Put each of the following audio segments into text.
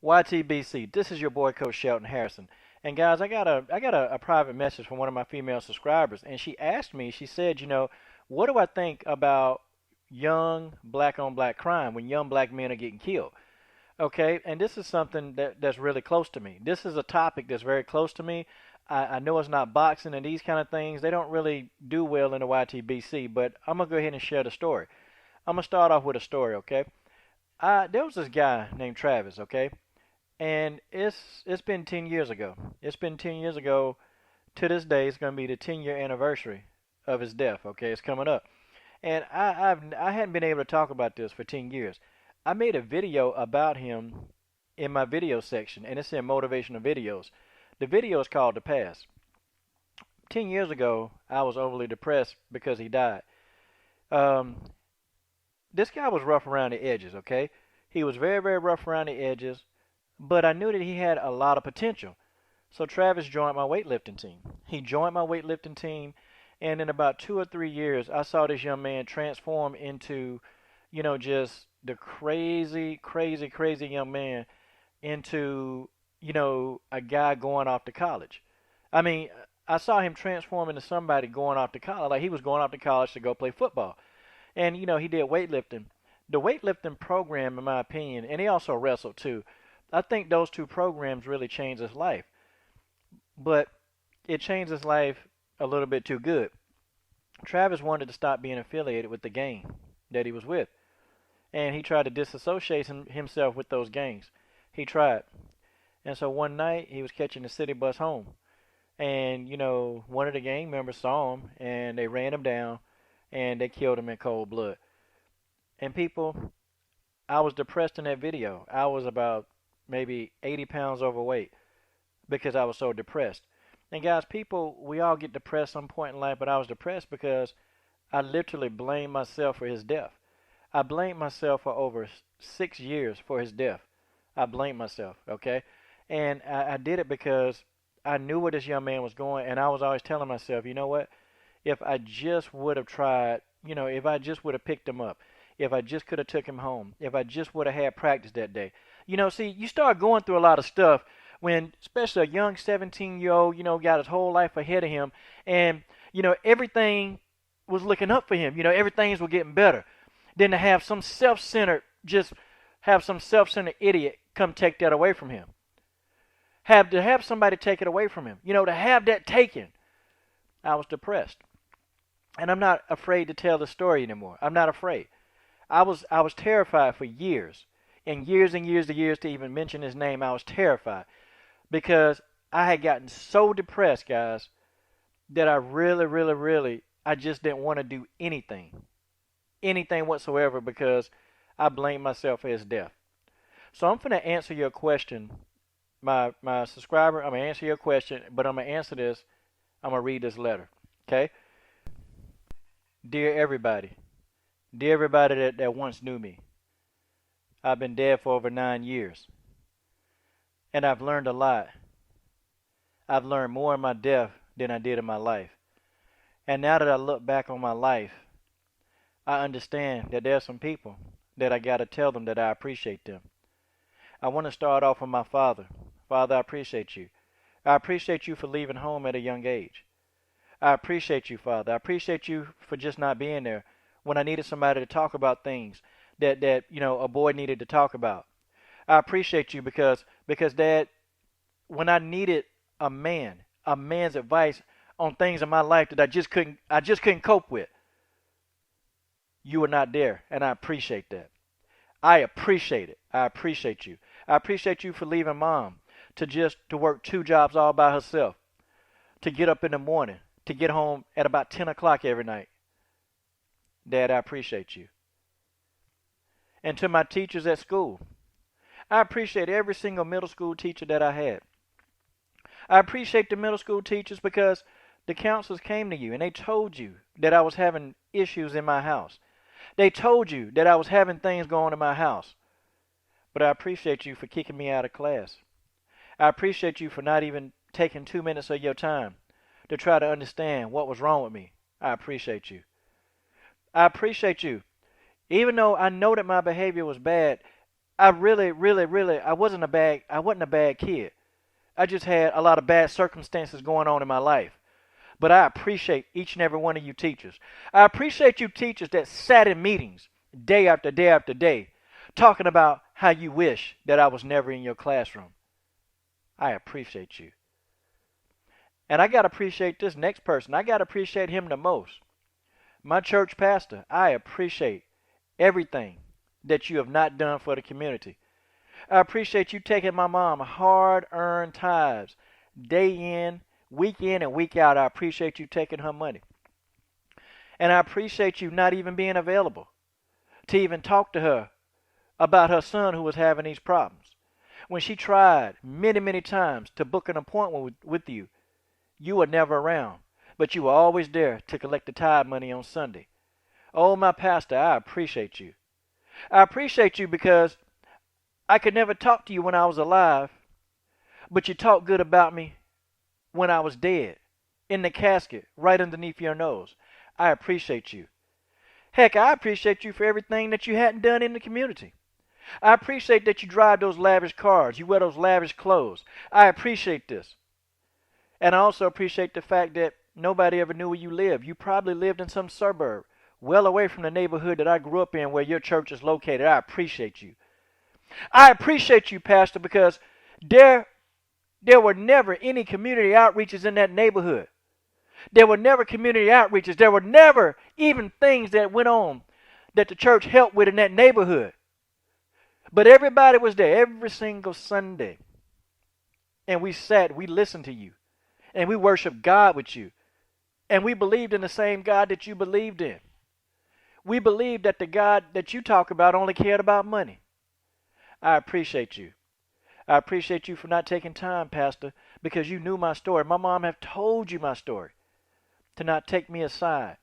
YTBC, this is your boy Coach Shelton Harrison. And guys, I got a private message from one of my female subscribers, and she asked me, she said, what do I think about young black on black crime when young black men are getting killed? Okay, and this is something that's really close to me. This is a topic that's very close to me. I know it's not boxing and these kind of things. They don't really do well in the YTBC, but I'm gonna go ahead and share the story. I'm gonna start off with a story, okay? There was this guy named Travis, okay? And it's been 10 years ago. It's been 10 years ago. To this day, it's going to be the 10-year anniversary of his death. Okay, it's coming up, and I hadn't been able to talk about this for 10 years. I made a video about him in my video section, and it's in motivational videos. The video is called The Past. 10 years ago, I was overly depressed because he died. Um, this guy was rough around the edges. Okay, he was very very rough around the edges, but I knew that he had a lot of potential. So Travis joined my weightlifting team. He joined my weightlifting team, and in about 2 or 3 years, I saw this young man transform into, just the crazy, crazy, crazy young man into, a guy going off to college. I mean, I saw him transform into somebody going off to college. Like he was going off to college to go play football. And, he did weightlifting. The weightlifting program, in my opinion, and he also wrestled too. I think those two programs really changed his life. But it changed his life a little bit too good. Travis wanted to stop being affiliated with the gang that he was with, and he tried to disassociate himself with those gangs. He tried. And so one night he was catching the city bus home, and one of the gang members saw him, and they ran him down, and they killed him in cold blood. And people, I was depressed in that video. I was about maybe 80 pounds overweight because I was so depressed. And guys, people, we all get depressed some point in life, but I was depressed because I literally blamed myself for his death. I blamed myself for over 6 years for his death. I blamed myself, okay? And I did it because I knew where this young man was going, and I was always telling myself, you know what? If I just would have tried, if I just would have picked him up, if I just could have took him home, if I just would have had practice that day. See, you start going through a lot of stuff when, especially a young 17-year-old, got his whole life ahead of him, and, everything was looking up for him. Everything's was getting better. Then to have some self-centered idiot come take that away from him. To have somebody take it away from him. To have that taken. I was depressed. And I'm not afraid to tell the story anymore. I'm not afraid. I was terrified for years. And years and years and years to even mention his name, I was terrified. Because I had gotten so depressed, guys, that I really, really, really, I just didn't want to do anything. Anything whatsoever because I blamed myself for his death. So I'm going to answer your question, my subscriber. I'm going to answer your question, but I'm going to answer this. I'm going to read this letter. Okay? Dear everybody that once knew me, I've been dead for over 9 years, and I've learned a lot. I've learned more in my death than I did in my life. And now that I look back on my life, I understand that there are some people that I got to tell them that I appreciate them. I want to start off with my father. Father, I appreciate you. I appreciate you for leaving home at a young age. I appreciate you, Father. I appreciate you for just not being there when I needed somebody to talk about things that a boy needed to talk about. I appreciate you because Dad, when I needed a man's advice on things in my life that I just couldn't cope with, you were not there, and I appreciate that. I appreciate it. I appreciate you. I appreciate you for leaving Mom to work 2 jobs all by herself, to get up in the morning, to get home at about 10 o'clock every night. Dad, I appreciate you. And to my teachers at school, I appreciate every single middle school teacher that I had. I appreciate the middle school teachers because the counselors came to you and they told you that I was having issues in my house. They told you that I was having things going in my house. But I appreciate you for kicking me out of class. I appreciate you for not even taking 2 minutes of your time to try to understand what was wrong with me. I appreciate you. I appreciate you. Even though I know that my behavior was bad, I really, really, really, I wasn't a bad kid. I just had a lot of bad circumstances going on in my life. But I appreciate each and every one of you teachers. I appreciate you teachers that sat in meetings day after day after day talking about how you wish that I was never in your classroom. I appreciate you. And I got to appreciate this next person. I got to appreciate him the most. My church pastor, I appreciate everything that you have not done for the community. I appreciate you taking my mom hard earned tithes day in, and week out. I appreciate you taking her money. And I appreciate you not even being available to even talk to her about her son who was having these problems. When she tried many, many times to book an appointment with you, you were never around, but you were always there to collect the tithe money on Sunday. Oh, my pastor, I appreciate you. I appreciate you because I could never talk to you when I was alive, but you talked good about me when I was dead, in the casket, right underneath your nose. I appreciate you. Heck, I appreciate you for everything that you hadn't done in the community. I appreciate that you drive those lavish cars, you wear those lavish clothes. I appreciate this. And I also appreciate the fact that nobody ever knew where you lived. You probably lived in some suburb, well away from the neighborhood that I grew up in where your church is located. I appreciate you. I appreciate you, Pastor, because there were never any community outreaches in that neighborhood. There were never community outreaches. There were never even things that went on that the church helped with in that neighborhood. But everybody was there every single Sunday. And we sat, we listened to you. And we worshiped God with you. And we believed in the same God that you believed in. We believed that the God that you talk about only cared about money. I appreciate you. I appreciate you for not taking time, Pastor, because you knew my story. My mom have told you my story. To not take me aside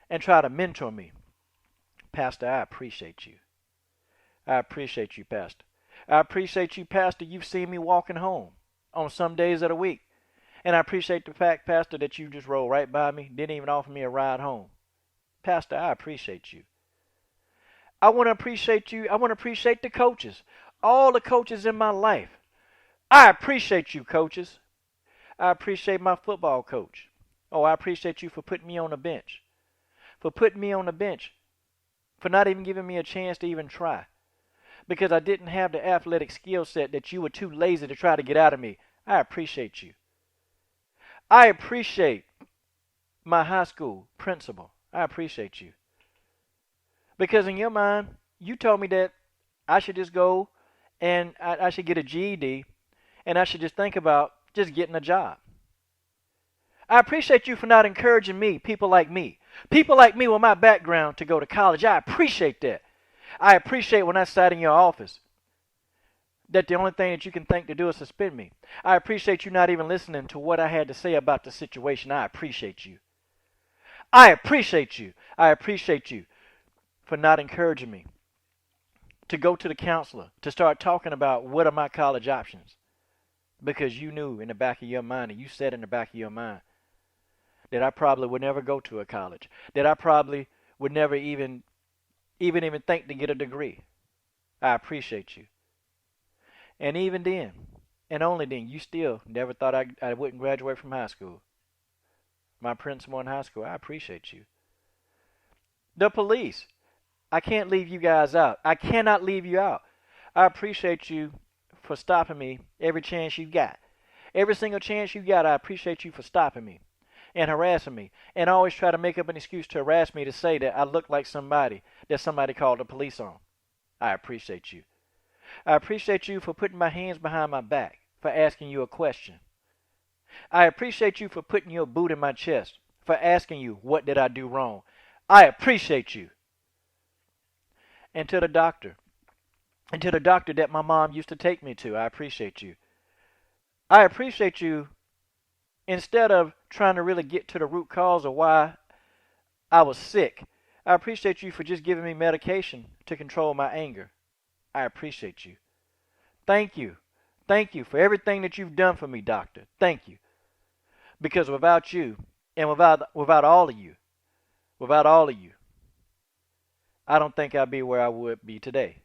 and try to mentor me. Pastor, I appreciate you. I appreciate you, Pastor. I appreciate you, Pastor. You've seen me walking home on some days of the week. And I appreciate the fact, Pastor, that you just rolled right by me, didn't even offer me a ride home. Pastor, I appreciate you. I want to appreciate you. I want to appreciate the coaches, all the coaches in my life. I appreciate you, coaches. I appreciate my football coach. Oh, I appreciate you for putting me on the bench. For putting me on the bench. For not even giving me a chance to even try. Because I didn't have the athletic skill set that you were too lazy to try to get out of me. I appreciate you. I appreciate my high school principal. I appreciate you. Because in your mind, you told me that I should just go and I should get a GED and I should just think about just getting a job. I appreciate you for not encouraging me, people like me with my background to go to college. I appreciate that. I appreciate when I sat in your office that the only thing that you can think to do is suspend me. I appreciate you not even listening to what I had to say about the situation. I appreciate you. I appreciate you. I appreciate you for not encouraging me to go to the counselor, to start talking about what are my college options. Because you knew in the back of your mind, and you said in the back of your mind, that I probably would never go to a college, that I probably would never even think to get a degree. I appreciate you. And even then, and only then, you still never thought I wouldn't graduate from high school. My principal in high school, I appreciate you. The police, I can't leave you guys out. I cannot leave you out. I appreciate you for stopping me every chance you got. Every single chance you got, I appreciate you for stopping me and harassing me, and always try to make up an excuse to harass me to say that I look like somebody that somebody called the police on. I appreciate you. I appreciate you for putting my hands behind my back, for asking you a question. I appreciate you for putting your boot in my chest, for asking you what did I do wrong. I appreciate you. And to the doctor that my mom used to take me to, I appreciate you. I appreciate you. Instead of trying to really get to the root cause of why I was sick, I appreciate you for just giving me medication to control my anger. I appreciate you. Thank you. Thank you for everything that you've done for me, doctor. Thank you. Because without you, and without all of you, I don't think I'd be where I would be today.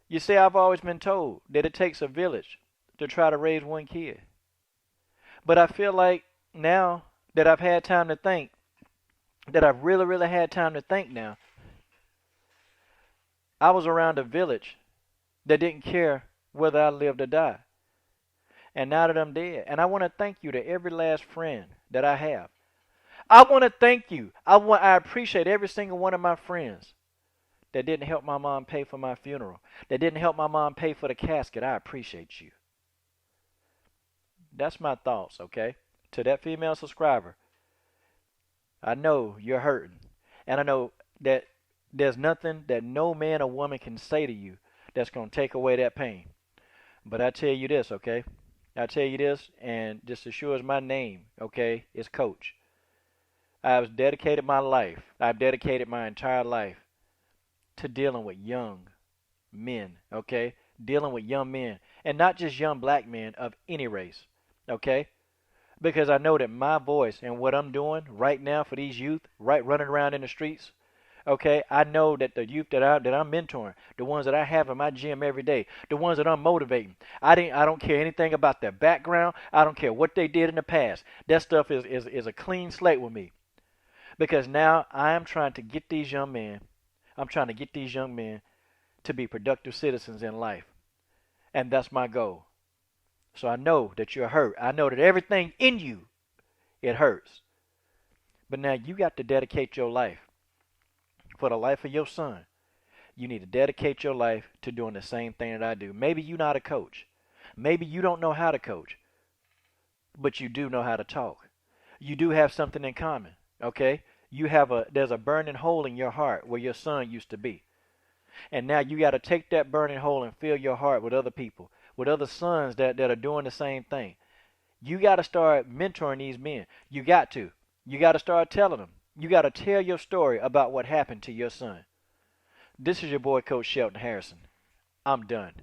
You see, I've always been told that it takes a village to try to raise one kid. But I feel like now that I've had time to think, that I've really, really had time to think now, I was around a village that didn't care whether I lived or died. And now that I'm dead, and I want to thank you to every last friend that I have. I want to thank you. I appreciate every single one of my friends that didn't help my mom pay for my funeral, that didn't help my mom pay for the casket. I appreciate you. That's my thoughts, okay? To that female subscriber, I know you're hurting. And I know that there's nothing that no man or woman can say to you that's going to take away that pain. But I tell you this, okay? I tell you this, and just as sure as my name, okay, is Coach. I've dedicated my life, I've dedicated my entire life to dealing with young men, okay? Dealing with young men, and not just young black men of any race, okay? Because I know that my voice and what I'm doing right now for these youth, right running around in the streets, okay, I know that the youth that I'm mentoring, the ones that I have in my gym every day, the ones that I'm motivating, I don't care anything about their background. I don't care what they did in the past. That stuff is a clean slate with me. Because now I am trying to get these young men, I'm trying to get these young men to be productive citizens in life. And that's my goal. So I know that you're hurt. I know that everything in you, it hurts. But now you got to dedicate your life for the life of your son. You need to dedicate your life to doing the same thing that I do. Maybe you're not a coach. Maybe you don't know how to coach, but you do know how to talk. You do have something in common, okay? There's a burning hole in your heart where your son used to be. And now you got to take that burning hole and fill your heart with other people, with other sons that are doing the same thing. You got to start mentoring these men. You got to. You got to start telling them. You got to tell your story about what happened to your son. This is your boy, Coach Shelton Harrison. I'm done.